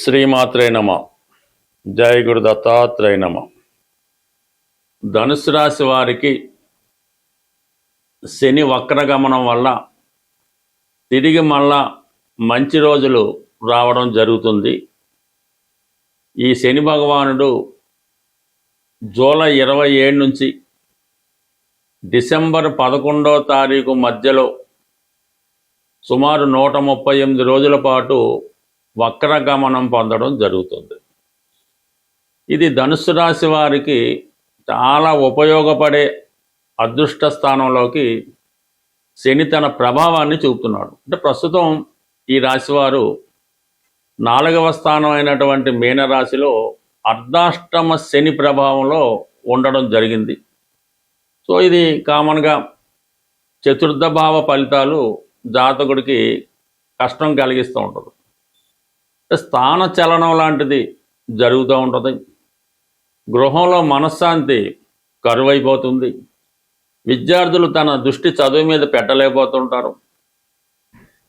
శ్రీమాత్రే నమ. జయ గురు దత్తాత్రేయ నమ. ధనుసు రాశి వారికి శని వక్రగమనం వల్ల తిరిగి మళ్ళా మంచి రోజులు రావడం జరుగుతుంది. ఈ శని భగవానుడు జూలై 27 నుంచి డిసెంబర్ 11వ తారీఖు మధ్యలో సుమారు 138 రోజుల పాటు వక్రగమనం పొందడం జరుగుతుంది. ఇది ధనుస్సు రాశి వారికి చాలా ఉపయోగపడే అదృష్ట స్థానంలోకి శని తన ప్రభావాన్ని చూపుతున్నాడు. అంటే ప్రస్తుతం ఈ రాశివారు 4వ స్థానం అయినటువంటి మీనరాశిలో అర్ధాష్టమ శని ప్రభావంలో ఉండడం జరిగింది. సో ఇది కామన్గా చతుర్థ భావ ఫలితాలు జాతకుడికి కష్టం కలిగిస్తూ ఉంటుంది. స్థాన చలనం లాంటిది జరుగుతూ ఉంటుంది. గృహంలో మనశ్శాంతి కరువైపోతుంది. విద్యార్థులు తన దృష్టి చదువు మీద పెట్టలేకపోతుంటారు.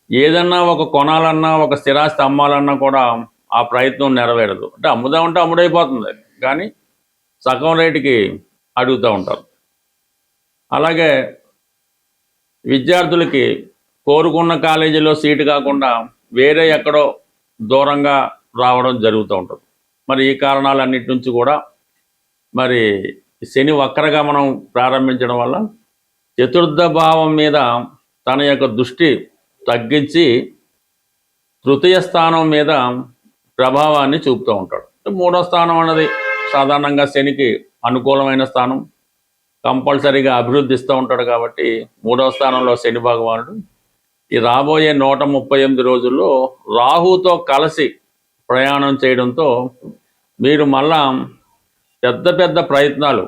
ఏదన్నా ఒక కొనాలన్నా, ఒక స్థిరాస్తి అమ్మాలన్నా కూడా ఆ ప్రయత్నం నెరవేరదు. అంటే అమ్ముదామంటే అమ్ముడైపోతుంది, కానీ సగం రేటుకి అడుగుతూ ఉంటారు. అలాగే విద్యార్థులకి కోరుకున్న కాలేజీలో సీటు కాకుండా వేరే ఎక్కడో దూరంగా రావడం జరుగుతూ ఉంటుంది. మరి ఈ కారణాలన్నిటి నుంచి కూడా మరి శని వక్రగమనం ప్రారంభించడం వల్ల చతుర్థ భావం మీద తన యొక్క దృష్టి తగ్గించి తృతీయ స్థానం మీద ప్రభావాన్ని చూపుతూ ఉంటాడు. 3వ స్థానం అన్నది సాధారణంగా శనికి అనుకూలమైన స్థానం, కంపల్సరీగా అభివృద్ధిస్తూ ఉంటాడు. కాబట్టి 3వ స్థానంలో శని భగవానుడు ఈ రాబోయే 138 రోజుల్లో రాహుతో కలిసి ప్రయాణం చేయడంతో మీరు మళ్ళా పెద్ద పెద్ద ప్రయత్నాలు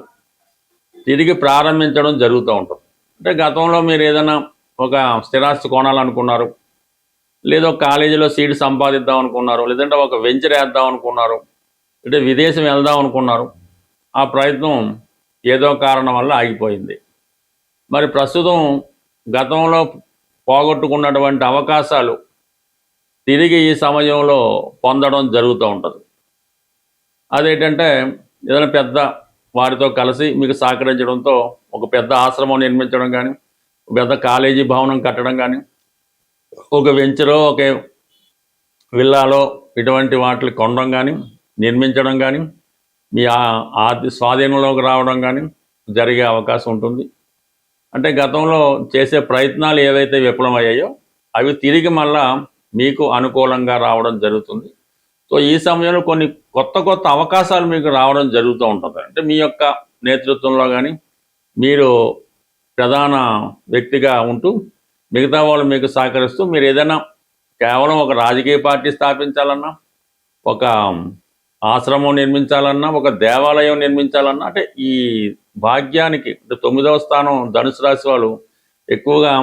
తిరిగి ప్రారంభించడం జరుగుతూ ఉంటుంది. అంటే గతంలో మీరు ఏదైనా ఒక స్థిరాస్తి కొనాలనుకున్నారు, లేదో కాలేజీలో సీట్ సంపాదిద్దాం అనుకున్నారు, లేదంటే ఒక వెంచర్ వేద్దాం అనుకున్నారు, అంటే విదేశం వెళ్దాం అనుకున్నారు. ఆ ప్రయత్నం ఏదో కారణం వల్ల ఆగిపోయింది. మరి ప్రస్తుతం గతంలో పోగొట్టుకున్నటువంటి అవకాశాలు తిరిగి ఈ సమయంలో పొందడం జరుగుతూ ఉంటుంది. అదేంటంటే ఏదైనా పెద్ద వారితో కలిసి మీకు సహకరించడంతో ఒక పెద్ద ఆశ్రమం నిర్మించడం కానీ, పెద్ద కాలేజీ భవనం కట్టడం కానీ, ఒక వెంచరో ఒక విల్లాలో ఇటువంటి వాటిని కొనడం కానీ, నిర్మించడం కానీ, మీ స్వాధీనంలోకి రావడం కానీ జరిగే అవకాశం ఉంటుంది. అంటే గతంలో చేసే ప్రయత్నాలు ఏవైతే విఫలమయ్యాయో అవి తిరిగి మళ్ళా మీకు అనుకూలంగా రావడం జరుగుతుంది. సో ఈ సమయంలో కొన్ని కొత్త అవకాశాలు మీకు రావడం జరుగుతూ ఉంటుంది. అంటే మీ యొక్క నేతృత్వంలో కానీ మీరు ప్రధాన వ్యక్తిగా ఉంటూ మిగతా వాళ్ళు మీకు సహకరిస్తూ మీరు ఏదైనా కేవలం ఒక రాజకీయ పార్టీ స్థాపించాలన్నా, ఒక ఆశ్రమం నిర్మించాలన్నా, ఒక దేవాలయం నిర్మించాలన్నా, అంటే ఈ భాగ్యానికి అంటే 9వ స్థానం ధనుసు రాశి వాళ్ళు ఎక్కువగా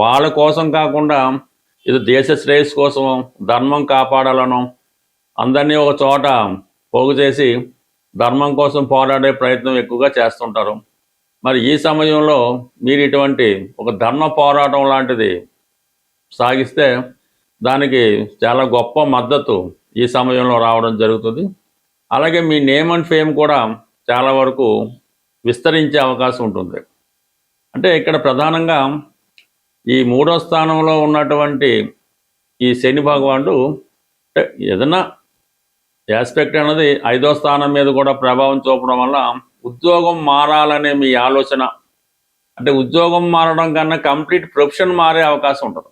వాళ్ళ కోసం కాకుండా ఇది దేశ శ్రేయస్సు కోసం, ధర్మం కాపాడాలనో, అందరినీ ఒక చోట పోగు చేసి ధర్మం కోసం పోరాడే ప్రయత్నం ఎక్కువగా చేస్తుంటారు. మరి ఈ సమయంలో మీరు ఇటువంటి ఒక ధర్మ పోరాటం లాంటిది సాగిస్తే దానికి చాలా గొప్ప మద్దతు ఈ సమయంలో రావడం జరుగుతుంది. అలాగే మీ నేమ్ అండ్ ఫేమ్ కూడా చాలా వరకు విస్తరించే అవకాశం ఉంటుంది. అంటే ఇక్కడ ప్రధానంగా ఈ 3వ స్థానంలో ఉన్నటువంటి ఈ శని భగవానుడు అంటే ఏదైనా ఆస్పెక్ట్ అనేది 5వ స్థానం మీద కూడా ప్రభావం చూపడం వల్ల ఉద్యోగం మారాలనే మీ ఆలోచన, అంటే ఉద్యోగం మారడం కన్నా కంప్లీట్ ప్రొఫెషన్ మారే అవకాశం ఉంటుంది.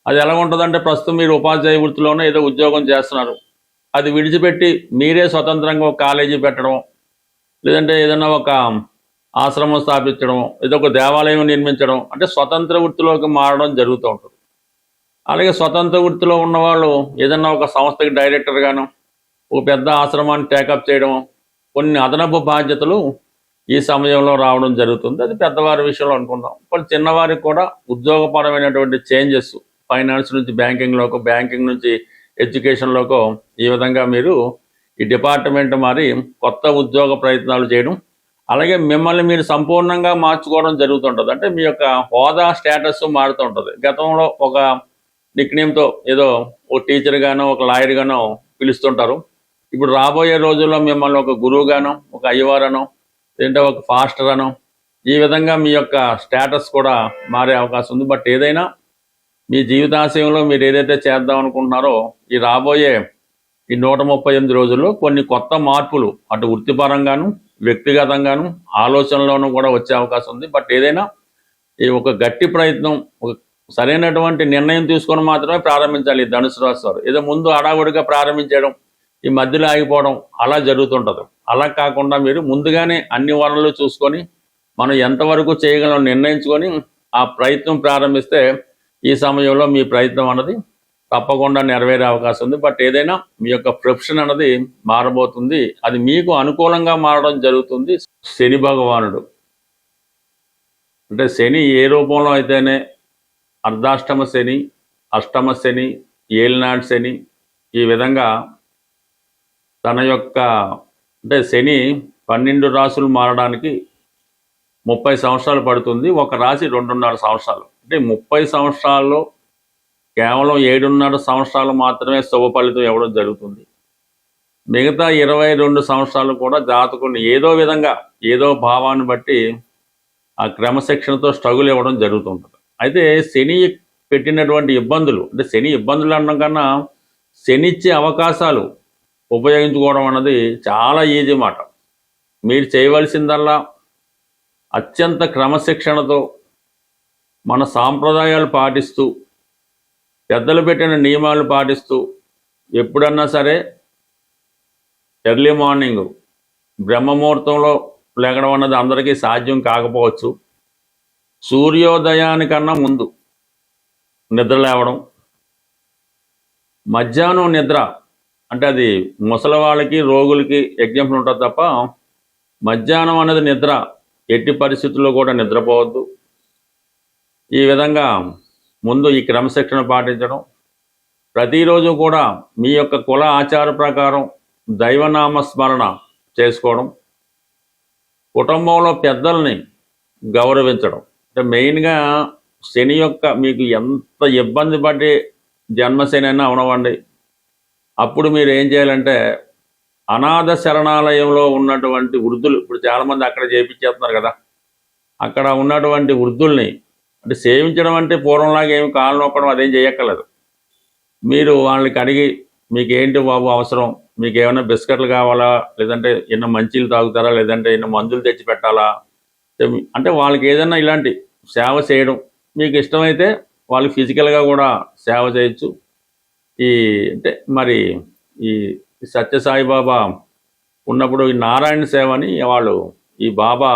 అది ఎలా ఉంటుందంటే ప్రస్తుతం మీరు ఉపాధ్యాయ వృత్తిలోనే ఏదో ఉద్యోగం చేస్తున్నారు, అది విడిచిపెట్టి మీరే స్వతంత్రంగా ఒక కాలేజీ పెట్టడం, లేదంటే ఏదైనా ఒక ఆశ్రమం స్థాపించడం, ఏదో ఒక దేవాలయం నిర్మించడం, అంటే స్వతంత్ర వృత్తిలోకి మారడం జరుగుతూ ఉంటుంది. అలాగే స్వతంత్ర వృత్తిలో ఉన్నవాళ్ళు ఏదన్నా ఒక సంస్థకి డైరెక్టర్గాను, ఒక పెద్ద ఆశ్రమాన్ని టేకప్ చేయడం, కొన్ని అదనపు బాధ్యతలు ఈ సమయంలో రావడం జరుగుతుంది. అది పెద్దవారి విషయంలో అనుకుందాం. కొన్ని చిన్నవారికి కూడా ఉద్యోగపరమైనటువంటి చేంజెస్, ఫైనాన్స్ నుంచి బ్యాంకింగ్లోకో, బ్యాంకింగ్ నుంచి ఎడ్యుకేషన్లోకో, ఈ విధంగా మీరు ఈ డిపార్ట్మెంట్ మారి కొత్త ఉద్యోగ ప్రయత్నాలు చేయడం, అలాగే మిమ్మల్ని మీరు సంపూర్ణంగా మార్చుకోవడం జరుగుతుంటుంది. అంటే మీ యొక్క హోదా స్టేటస్ మారుతూ ఉంటుంది. గతంలో ఒక నిక్నేమ్తో ఏదో ఒక టీచర్ గానో ఒక లాయర్ గానో పిలుస్తుంటారు. ఇప్పుడు రాబోయే రోజుల్లో మిమ్మల్ని ఒక గురువు గానో ఒక అయ్యవారనో లేదంటే ఒక ఫాస్టర్ అనో ఈ విధంగా మీ యొక్క స్టేటస్ కూడా మారే అవకాశం ఉంది. బట్ ఏదైనా మీ జీవితాశయంలో మీరు ఏదైతే చేద్దాం అనుకుంటున్నారో ఈ రాబోయే ఈ 138 రోజుల్లో కొన్ని కొత్త మార్పులు అటు వృత్తిపరంగాను వ్యక్తిగతంగాను ఆలోచనలోనూ కూడా వచ్చే అవకాశం ఉంది. బట్ ఏదైనా ఈ ఒక గట్టి ప్రయత్నం ఒక సరైనటువంటి నిర్ణయం తీసుకొని మాత్రమే ప్రారంభించాలి. ఈ ధనుసు రాశి వారు ఏదో ముందు హడావుడిగా ప్రారంభించడం ఈ మధ్యలో ఆగిపోవడం అలా జరుగుతుంటుంది. అలా కాకుండా మీరు ముందుగానే అన్ని వనరులు చూసుకొని మనం ఎంతవరకు చేయగలం నిర్ణయించుకొని ఆ ప్రయత్నం ప్రారంభిస్తే ఈ సమయంలో మీ ప్రయత్నం అన్నది తప్పకుండా నెరవేరే అవకాశం ఉంది. బట్ ఏదైనా మీ యొక్క ప్రొఫెషన్ అన్నది మారబోతుంది. అది మీకు అనుకూలంగా మారడం జరుగుతుంది. శని భగవానుడు అంటే శని ఏ రూపంలో అయితేనే అర్ధాష్టమ శని, అష్టమ శని, ఏలినాటి శని ఈ విధంగా తన యొక్క అంటే శని 12 రాశులు మారడానికి 30 సంవత్సరాలు పడుతుంది. ఒక రాశి 2.5 సంవత్సరాలు. అంటే 30 సంవత్సరాల్లో కేవలం 7.5 సంవత్సరాలు మాత్రమే శుభ ఫలితం ఇవ్వడం జరుగుతుంది. మిగతా 22 సంవత్సరాలు కూడా జాతకుని ఏదో విధంగా ఏదో భావాన్ని బట్టి ఆ క్రమశిక్షణతో స్ట్రగుల్ ఇవ్వడం జరుగుతుంటుంది. అయితే శని పెట్టినటువంటి ఇబ్బందులు అంటే శని ఇబ్బందులు అనడం కన్నా శని ఇచ్చే అవకాశాలు ఉపయోగించుకోవడం అన్నది చాలా ఈజీ మాట. మీరు చేయవలసిందల్లా అత్యంత క్రమశిక్షణతో మన సాంప్రదాయాలు పాటిస్తూ పెద్దలు పెట్టిన నియమాలు పాటిస్తూ ఎప్పుడన్నా సరే ఎర్లీ మార్నింగ్ బ్రహ్మముహూర్తంలో లేగడం అన్నది అందరికీ సాధ్యం కాకపోవచ్చు. సూర్యోదయానికన్నా ముందు నిద్ర లేవడం, మధ్యాహ్నం నిద్ర అంటే అది ముసలి వాళ్ళకి రోగులకి ఎగ్జాంపుల్ ఉంటుంది తప్ప మధ్యాహ్నం అనేది నిద్ర ఎట్టి పరిస్థితుల్లో కూడా నిద్రపోవద్దు. ఈ విధంగా ముందు ఈ క్రమశిక్షణ పాటించడం, ప్రతిరోజు కూడా మీ యొక్క కుల ఆచార ప్రకారం దైవనామస్మరణ చేసుకోవడం, కుటుంబంలో పెద్దల్ని గౌరవించడం. అంటే మెయిన్గా శని యొక్క మీకు ఎంత ఇబ్బంది పడి జన్మశని అయినా అవనవండి, అప్పుడు మీరు ఏం చేయాలంటే అనాథ శరణాలయంలో ఉన్నటువంటి వృద్ధులు ఇప్పుడు చాలామంది అక్కడ చేయించేస్తున్నారు కదా, అక్కడ ఉన్నటువంటి వృద్ధుల్ని అంటే సేవించడం అంటే పూర్వంలాగా ఏమి కాలు నొక్కడం అదేం చేయక్కర్లేదు. మీరు వాళ్ళకి అడిగి మీకు ఏంటి బాబు అవసరం, మీకు ఏమైనా బిస్కెట్లు కావాలా, లేదంటే ఎన్నో మంచీలు తాగుతారా, లేదంటే ఎన్నో మందులు తెచ్చి పెట్టాలా, అంటే వాళ్ళకి ఏదైనా ఇలాంటి సేవ చేయడం మీకు ఇష్టమైతే వాళ్ళు ఫిజికల్గా కూడా సేవ చేయొచ్చు. ఈ అంటే మరి ఈ సత్యసాయిబాబా ఉన్నప్పుడు ఈ నారాయణ సేవ అని వాళ్ళు ఈ బాబా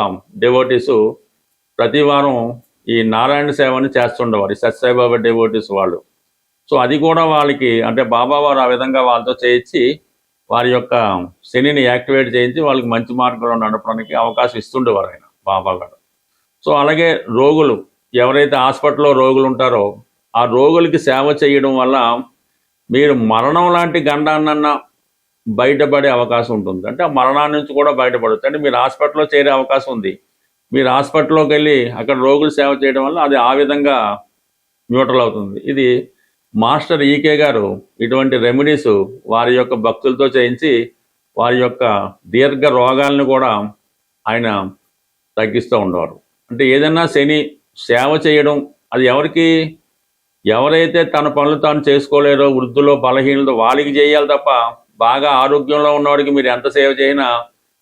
డెవోటీసు ప్రతి వారం ఈ నారాయణ సేవని చేస్తుండేవారు ఈ సత్యసాయిబాబా డెవోటీస్ వాళ్ళు. సో అది కూడా వాళ్ళకి అంటే బాబా వారు ఆ విధంగా వాళ్ళతో చేయించి వారి యొక్క శనిని యాక్టివేట్ చేయించి వాళ్ళకి మంచి మార్గంలో నడపడానికి అవకాశం ఇస్తుండేవారు ఆయన బాబా గారు. సో అలాగే రోగులు ఎవరైతే హాస్పిటల్లో రోగులు ఉంటారో ఆ రోగులకి సేవ చేయడం వల్ల మీరు మరణం లాంటి గండాన్నన్నా బయటపడే అవకాశం ఉంటుంది. అంటే ఆ మరణాన్ని నుంచి కూడా బయటపడవచ్చు. అంటే మీరు హాస్పిటల్లో చేరే అవకాశం ఉంది. మీరు హాస్పిటల్లోకి వెళ్ళి అక్కడ రోగులు సేవ చేయడం వల్ల అది ఆ విధంగా న్యూట్రల్ అవుతుంది. ఇది మాస్టర్ ఈకే గారు ఇటువంటి రెమెడీస్ వారి యొక్క భక్తులతో చేయించి వారి యొక్క దీర్ఘ రోగాలను కూడా ఆయన తగ్గిస్తూ ఉండేవారు. అంటే ఏదైనా శని సేవ చేయడం అది ఎవరైతే తన పనులు తాను చేసుకోలేరో వృద్ధులో బలహీనతో వాళ్ళకి చేయాలి తప్ప బాగా ఆరోగ్యంలో ఉన్నవాడికి మీరు ఎంత సేవ చేసినా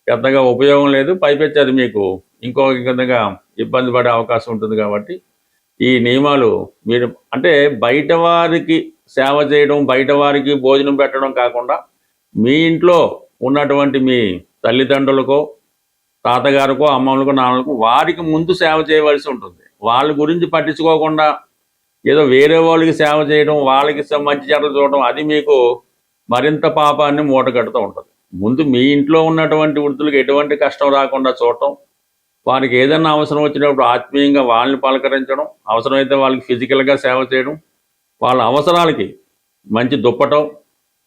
పెద్దగా ఉపయోగం లేదు. పైపెచ్చి అది మీకు ఇంకో విధంగా ఇబ్బంది పడే అవకాశం ఉంటుంది. కాబట్టి ఈ నియమాలు మీరు అంటే బయట వారికి సేవ చేయడం బయట వారికి భోజనం పెట్టడం కాకుండా మీ ఇంట్లో ఉన్నటువంటి మీ తల్లిదండ్రులకో తాతగారికో అమ్మమ్మలకో నాన్నలకో వారికి ముందు సేవ చేయవలసి ఉంటుంది. వాళ్ళ గురించి పట్టించుకోకుండా ఏదో వేరే వాళ్ళకి సేవ చేయడం వాళ్ళకి మంచి చెడ్డలు చూడడం అది మీకు మరింత పాపాన్ని మూటగడుతూ ఉంటుంది. ముందు మీ ఇంట్లో ఉన్నటువంటి వృద్ధులకు ఎటువంటి కష్టం రాకుండా చూడటం, వారికి ఏదైనా అవసరం వచ్చినప్పుడు ఆత్మీయంగా వాళ్ళని పలకరించడం, అవసరమైతే వాళ్ళకి ఫిజికల్గా సేవ చేయడం, వాళ్ళ అవసరాలకి మంచి దుప్పటం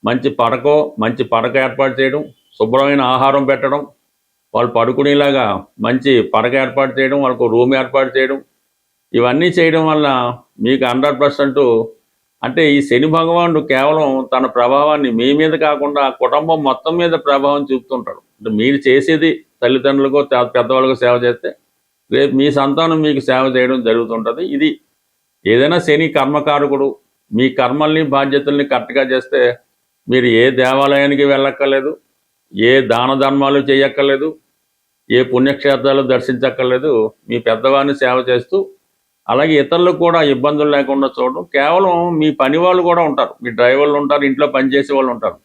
మంచి పడక ఏర్పాటు చేయడం, శుభ్రమైన ఆహారం పెట్టడం, వాళ్ళు పడుకునేలాగా మంచి పడక ఏర్పాటు చేయడం, వాళ్ళకు రూమ్ ఏర్పాటు చేయడం, ఇవన్నీ చేయడం వల్ల మీకు 100% అంటే ఈ శని భగవానుడు కేవలం తన ప్రభావాన్ని మీ మీద కాకుండా కుటుంబం మొత్తం మీద ప్రభావం చూపుతుంటాడు. అంటే మీరు చేసేది తల్లిదండ్రులకో పెద్దవాళ్ళకో సేవ చేస్తే రేపు మీ సంతానం మీకు సేవ చేయడం జరుగుతుంటుంది. ఇది ఏదైనా శని కర్మకారకుడు. మీ కర్మల్ని బాధ్యతల్ని కరెక్ట్గా చేస్తే మీరు ఏ దేవాలయానికి వెళ్ళక్కర్లేదు, ఏ దాన ధర్మాలు చేయక్కర్లేదు, ఏ పుణ్యక్షేత్రాలు దర్శించక్కర్లేదు. మీ పెద్దవారిని సేవ చేస్తూ అలాగే ఇతరులకు కూడా ఇబ్బందులు లేకుండా చూడడం. కేవలం మీ పని వాళ్ళు కూడా ఉంటారు, మీ డ్రైవర్లు ఉంటారు, ఇంట్లో పనిచేసే వాళ్ళు ఉంటారు,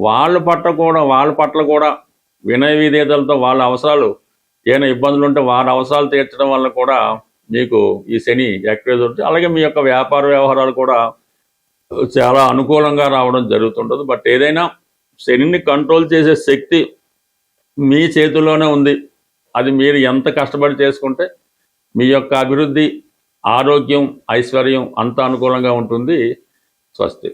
వాళ్ళ పట్ల కూడా వినయ విధేయతలతో వాళ్ళ అవసరాలు ఏమైనా ఇబ్బందులు ఉంటే వారి అవసరాలు తీర్చడం వల్ల కూడా మీకు ఈ శని యాక్టివేట్ అవుతుంది. అలాగే మీ యొక్క వ్యాపార వ్యవహారాలు కూడా చాలా అనుకూలంగా రావడం జరుగుతుంటుంది. బట్ ఏదైనా శనిని కంట్రోల్ చేసే శక్తి మీ చేతిలోనే ఉంది. అది మీరు ఎంత కష్టపడి చేసుకుంటే మీ యొక్క అభివృద్ధి, ఆరోగ్యం, ఐశ్వర్యం అంత అనుకూలంగా ఉంటుంది. స్వస్తి.